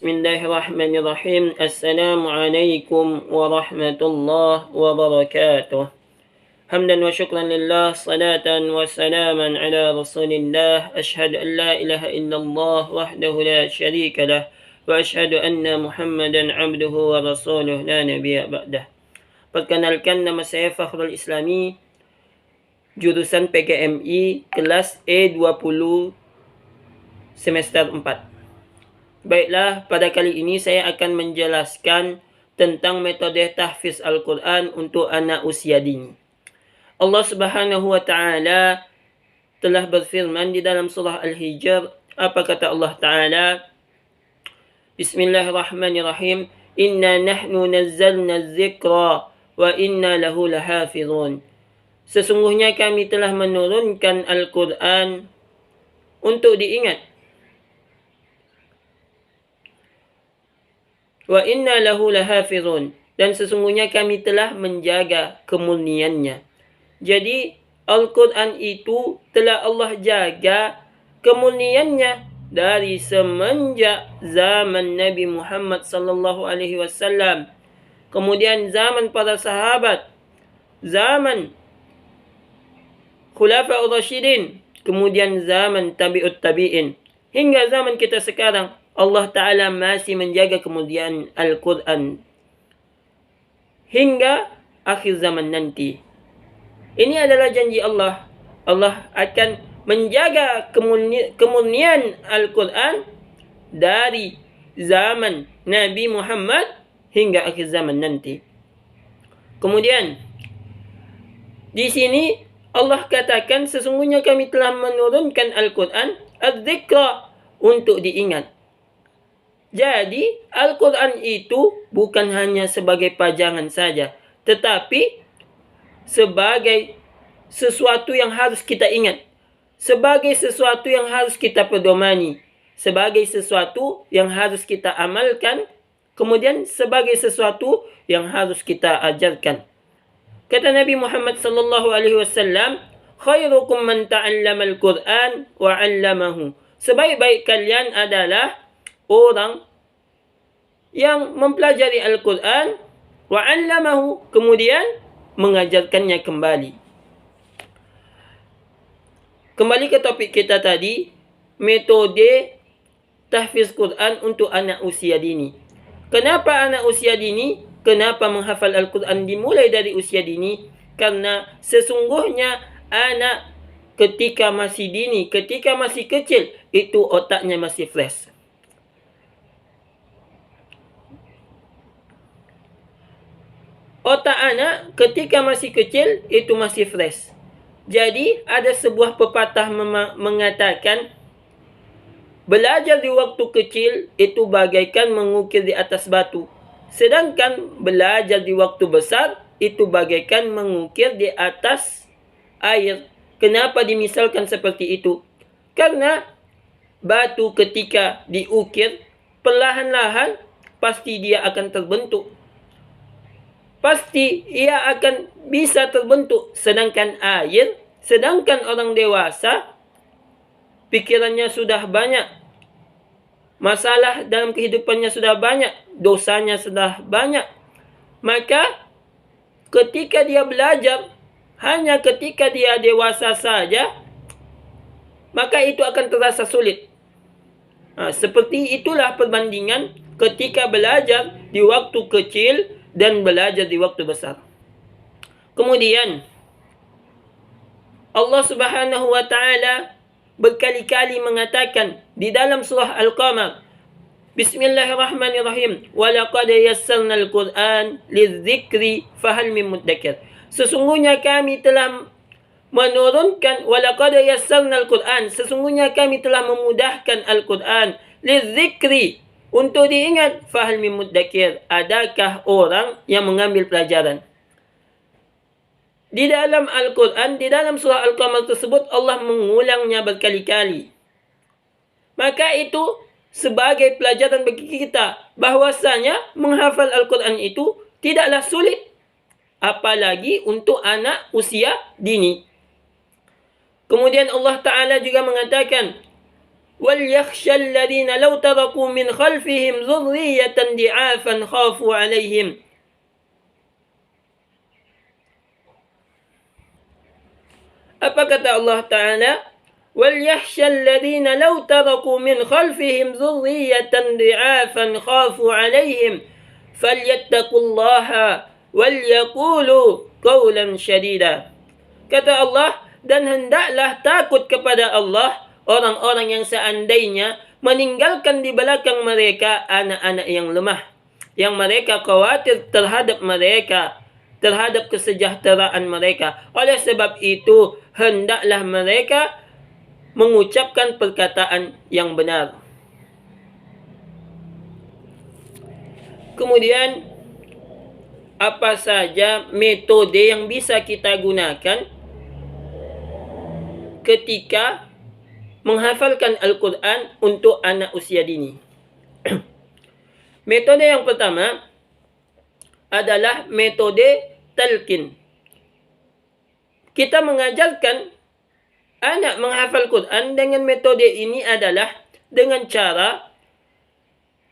Bismillahirrahmanirrahim. Assalamualaikum warahmatullahi wabarakatuh. Hamdan wa syukran lillah, salatan wa salaman ala rasulillah. Ashhadu an la ilaha illallah wahdahu la syarika lah, wa ashhadu anna Muhammadan abduhu wa rasuluh la nabiyya ba'dah. Perkenalkan, nama saya Fakhrul Islami, jurusan PKMI, kelas E20 semester 4. Baiklah, pada kali ini saya akan menjelaskan tentang metode tahfiz Al-Quran untuk anak usia dini. Allah Subhanahu wa Ta'ala telah berfirman di dalam surah Al-Hijr. Apa kata Allah Ta'ala? Bismillahirrahmanirrahim. Inna nahnu nazzalna dzikra wa inna lahu lahafizun. Sesungguhnya kami telah menurunkan Al-Quran untuk diingat. Wa inna lahu lahafizun, dan sesungguhnya kami telah menjaga kemurniannya. Jadi Al-Quran itu telah Allah jaga kemurniannya dari semenjak zaman Nabi Muhammad sallallahu alaihi wasallam, kemudian zaman para sahabat, zaman Khulafa'ur Rasyidin, kemudian zaman tabi'ut tabi'in, hingga zaman kita sekarang. Allah Ta'ala masih menjaga kemudian Al-Quran hingga akhir zaman nanti. Ini adalah janji Allah. Allah akan menjaga kemurnian Al-Quran dari zaman Nabi Muhammad hingga akhir zaman nanti. Kemudian di sini Allah katakan, sesungguhnya kami telah menurunkan Al-Quran az-zikra, untuk diingat. Jadi Al-Quran itu bukan hanya sebagai pajangan saja, tetapi sebagai sesuatu yang harus kita ingat, sebagai sesuatu yang harus kita pedomani, sebagai sesuatu yang harus kita amalkan, kemudian sebagai sesuatu yang harus kita ajarkan. Kata Nabi Muhammad sallallahu alaihi wasallam, khairukum man ta'allama al-Quran wa 'allamahu. Sebaik-baik kalian adalah orang yang mempelajari Al-Quran wa 'allamahu, kemudian mengajarkannya kembali. Kembali ke topik kita tadi, metode tahfiz Quran untuk anak usia dini. Kenapa anak usia dini? Kenapa menghafal Al-Quran dimulai dari usia dini? Karena sesungguhnya anak ketika masih dini, ketika masih kecil, itu otaknya masih fresh. Otak anak ketika masih kecil itu masih fresh. Jadi ada sebuah pepatah mengatakan, belajar di waktu kecil itu bagaikan mengukir di atas batu, sedangkan belajar di waktu besar itu bagaikan mengukir di atas air. Kenapa dimisalkan seperti itu? Karena batu ketika diukir, perlahan-lahan pasti dia akan terbentuk. Pasti ia akan bisa terbentuk. Sedangkan air, sedangkan orang dewasa, pikirannya sudah banyak, masalah dalam kehidupannya sudah banyak, dosanya sudah banyak. Maka ketika dia belajar, hanya ketika dia dewasa saja, maka itu akan terasa sulit. Seperti itulah perbandingan ketika belajar di waktu kecil dan belajar di waktu besar. Kemudian Allah Subhanahu wa Ta'ala berkali-kali mengatakan di dalam surah Al-Qamar, Bismillahirrahmanirrahim, wa laqad yassarna al-Quran lidzikri fahal min muddakir. Sesungguhnya kami telah menurunkan, wa laqad yassarna al-Quran, sesungguhnya kami telah memudahkan Al-Quran lidzikri, untuk diingat, fahal min muddakir, adakah orang yang mengambil pelajaran? Di dalam Al-Quran, di dalam surah Al-Qamar tersebut, Allah mengulangnya berkali-kali. Maka itu sebagai pelajaran bagi kita, bahwasanya menghafal Al-Quran itu tidaklah sulit, apalagi untuk anak usia dini. Kemudian Allah Ta'ala juga mengatakan, وَلْيَخْشَ الَّذِينَ لَوْ تَرَكُوا مِنْ خَلْفِهِمْ ذُرِّيَّةً ضِعَافًا خَافُوا عَلَيْهِمْ. Apa kata Allah Ta'ala? وَلْيَخْشَ الَّذِينَ لَوْ تَرَكُوا مِنْ خَلْفِهِمْ ذُرِّيَّةً ضِعَافًا خَافُوا عَلَيْهِمْ فَلْيَتَّقُوا اللَّهَ وَلْيَقُولُوا قَوْلًا شَدِيدًا. Kata Allah, dan hendaklah takut kepada Allah orang-orang yang seandainya meninggalkan di belakang mereka anak-anak yang lemah, yang mereka khawatir terhadap mereka, terhadap kesejahteraan mereka. Oleh sebab itu, hendaklah mereka mengucapkan perkataan yang benar. Kemudian, apa saja metode yang bisa kita gunakan ketika menghafalkan Al-Quran untuk anak usia dini? Metode yang pertama adalah metode talqin. Kita mengajarkan anak menghafal Quran dengan metode ini adalah dengan cara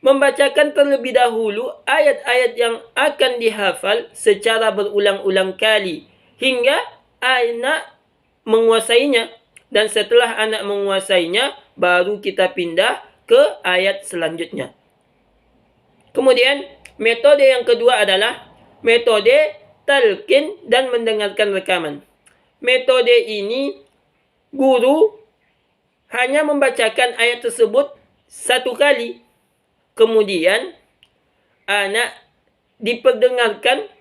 membacakan terlebih dahulu ayat-ayat yang akan dihafal secara berulang-ulang kali hingga anak menguasainya, dan setelah anak menguasainya baru kita pindah ke ayat selanjutnya. Kemudian metode yang kedua adalah metode talqin dan mendengarkan rekaman. Metode ini guru hanya membacakan ayat tersebut satu kali. Kemudian anak diperdengarkan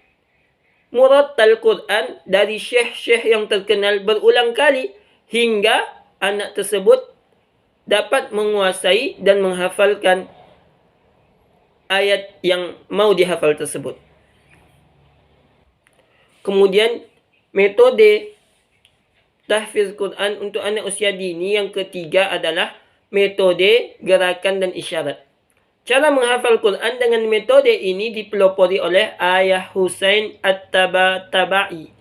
murattal Quran dari syekh-syekh yang terkenal berulang kali hingga anak tersebut dapat menguasai dan menghafalkan ayat yang mau dihafal tersebut. Kemudian metode tahfiz Quran untuk anak usia dini yang ketiga adalah metode gerakan dan isyarat. Cara menghafal Quran dengan metode ini dipelopori oleh Ayah Husain At-Tabatabai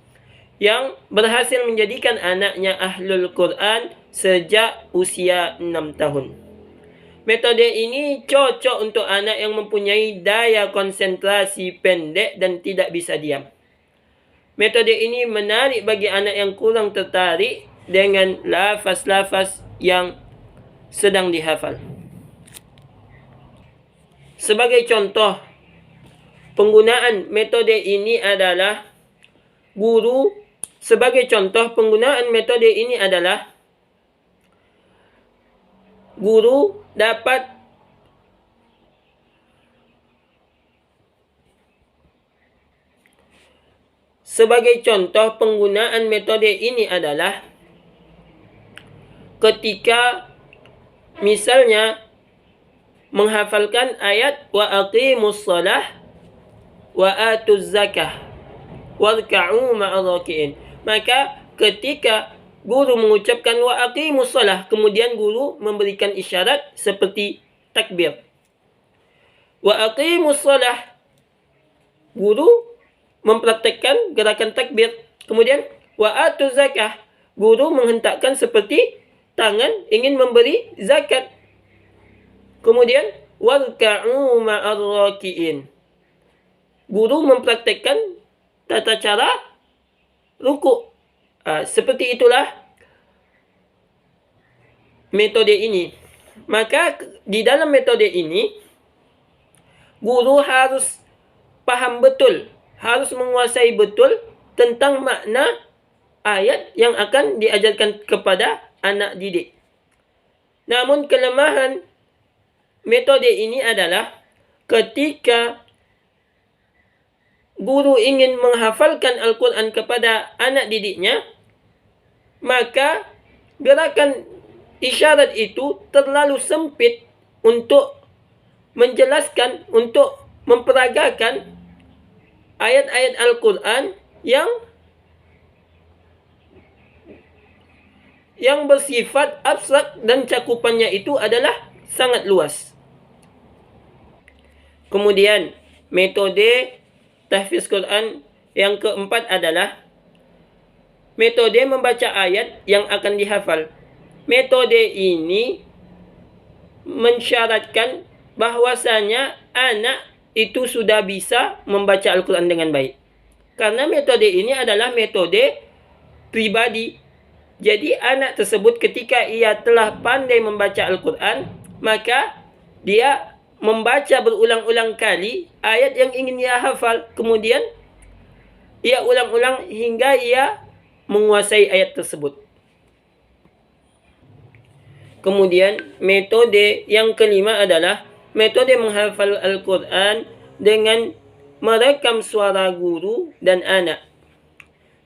yang berhasil menjadikan anaknya ahlul Quran sejak usia 6 tahun. Metode ini cocok untuk anak yang mempunyai daya konsentrasi pendek dan tidak bisa diam. Metode ini menarik bagi anak yang kurang tertarik dengan lafaz-lafaz yang sedang dihafal. Sebagai contoh, penggunaan metode ini adalah guru dapat ketika misalnya menghafalkan ayat wa aqimus shalah wa atuz zakah warka'u ma'ar raki'in. Maka ketika guru mengucapkan wa aqimus shalah, kemudian guru memberikan isyarat seperti takbir. Wa aqimus shalah, guru mempraktekkan gerakan takbir. Kemudian wa atuz zakah, guru menghentakkan seperti tangan ingin memberi zakat. Kemudian warka'u ma'ar raki'in, guru mempraktekkan tata cara rukuk. Seperti itulah metode ini. Maka di dalam metode ini guru harus paham betul, harus menguasai betul tentang makna ayat yang akan diajarkan kepada anak didik. Namun kelemahan metode ini adalah ketika guru ingin menghafalkan Al-Quran kepada anak didiknya, maka gerakan isyarat itu terlalu sempit untuk menjelaskan, untuk memperagakan ayat-ayat Al-Quran yang bersifat abstrak dan cakupannya itu adalah sangat luas. Kemudian metode tahfiz Quran yang keempat adalah metode membaca ayat yang akan dihafal. Metode ini mensyaratkan bahwasanya anak itu sudah bisa membaca Al-Quran dengan baik. Karena metode ini adalah metode pribadi. Jadi anak tersebut ketika ia telah pandai membaca Al-Quran, maka dia membaca berulang-ulang kali ayat yang ingin ia hafal. Kemudian ia ulang-ulang hingga ia menguasai ayat tersebut. Kemudian metode yang kelima adalah metode menghafal Al-Quran dengan merekam suara guru dan anak.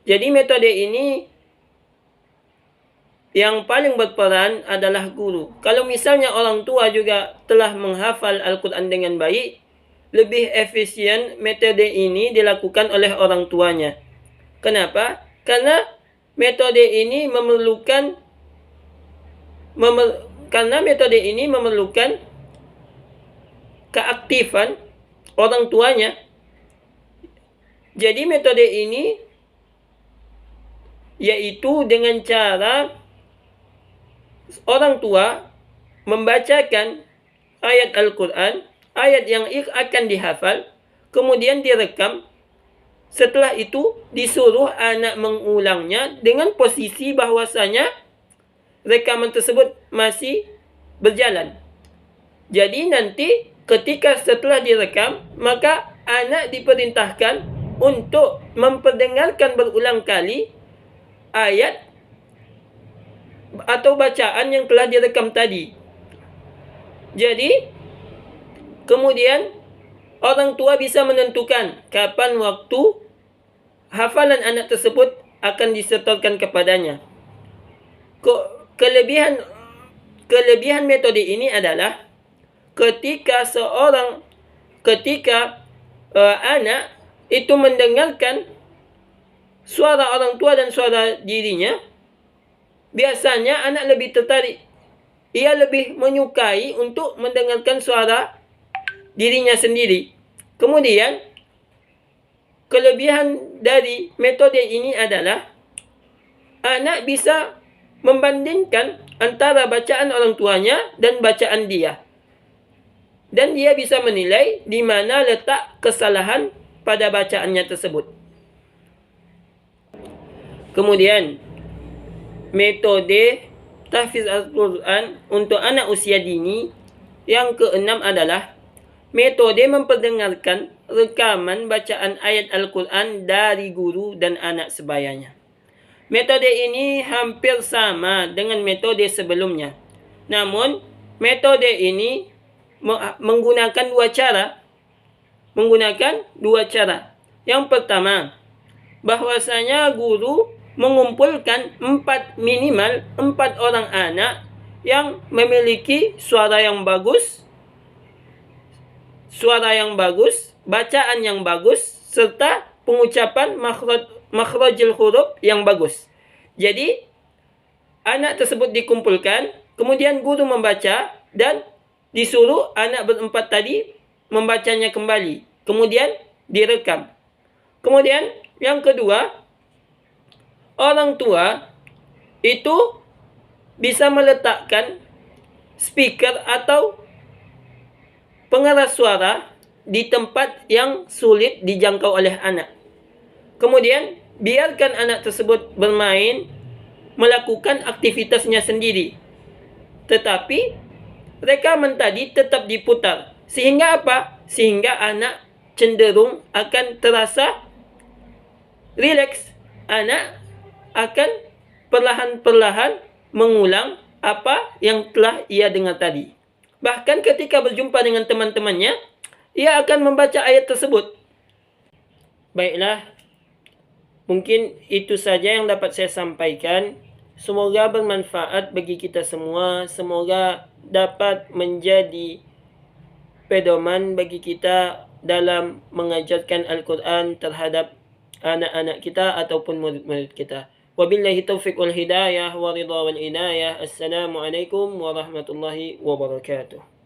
Jadi metode ini yang paling berperan adalah guru. Kalau misalnya orang tua juga telah menghafal Al-Quran dengan baik, lebih efisien metode ini dilakukan oleh orang tuanya. Kenapa? Karena metode ini memerlukan keaktifan orang tuanya. Jadi metode ini yaitu dengan cara orang tua membacakan ayat Al-Quran, ayat yang akan dihafal, kemudian direkam. Setelah itu disuruh anak mengulangnya dengan posisi bahwasanya rekaman tersebut masih berjalan. Jadi nanti ketika setelah direkam, maka anak diperintahkan untuk memperdengarkan berulang kali ayat atau bacaan yang telah direkam tadi. Jadi kemudian orang tua bisa menentukan kapan waktu hafalan anak tersebut akan disetorkan kepadanya. Kelebihan metode ini adalah ketika anak itu mendengarkan suara orang tua dan suara dirinya, biasanya anak lebih tertarik. Ia lebih menyukai untuk mendengarkan suara dirinya sendiri. Kemudian, kelebihan dari metode ini adalah anak bisa membandingkan antara bacaan orang tuanya dan bacaan dia. Dan dia bisa menilai di mana letak kesalahan pada bacaannya tersebut. Kemudian, metode tahfiz Al-Quran untuk anak usia dini yang keenam adalah metode memperdengarkan rekaman bacaan ayat Al-Quran dari guru dan anak sebayanya. Metode ini hampir sama dengan metode sebelumnya. Namun, metode ini menggunakan dua cara. Yang pertama, bahwasanya guru mengumpulkan minimal 4 orang anak yang memiliki suara yang bagus, bacaan yang bagus, serta pengucapan makhrajul huruf yang bagus. Jadi, anak tersebut dikumpulkan, kemudian guru membaca dan disuruh anak berempat tadi membacanya kembali. Kemudian direkam. Kemudian yang kedua, orang tua itu bisa meletakkan speaker atau pengeras suara di tempat yang sulit dijangkau oleh anak. Kemudian biarkan anak tersebut bermain, melakukan aktivitasnya sendiri. Tetapi rekaman tadi tetap diputar. Sehingga apa? Sehingga anak cenderung akan terasa rileks. Anak akan perlahan-perlahan mengulang apa yang telah ia dengar tadi. Bahkan ketika berjumpa dengan teman-temannya, ia akan membaca ayat tersebut. Baiklah, mungkin itu saja yang dapat saya sampaikan. Semoga bermanfaat bagi kita semua. Semoga dapat menjadi pedoman bagi kita dalam mengajarkan Al-Quran terhadap anak-anak kita ataupun murid-murid kita. Wabillahi taufiq wal hidayah wa ridha wal inayah. Assalamualaikum warahmatullahi wabarakatuh.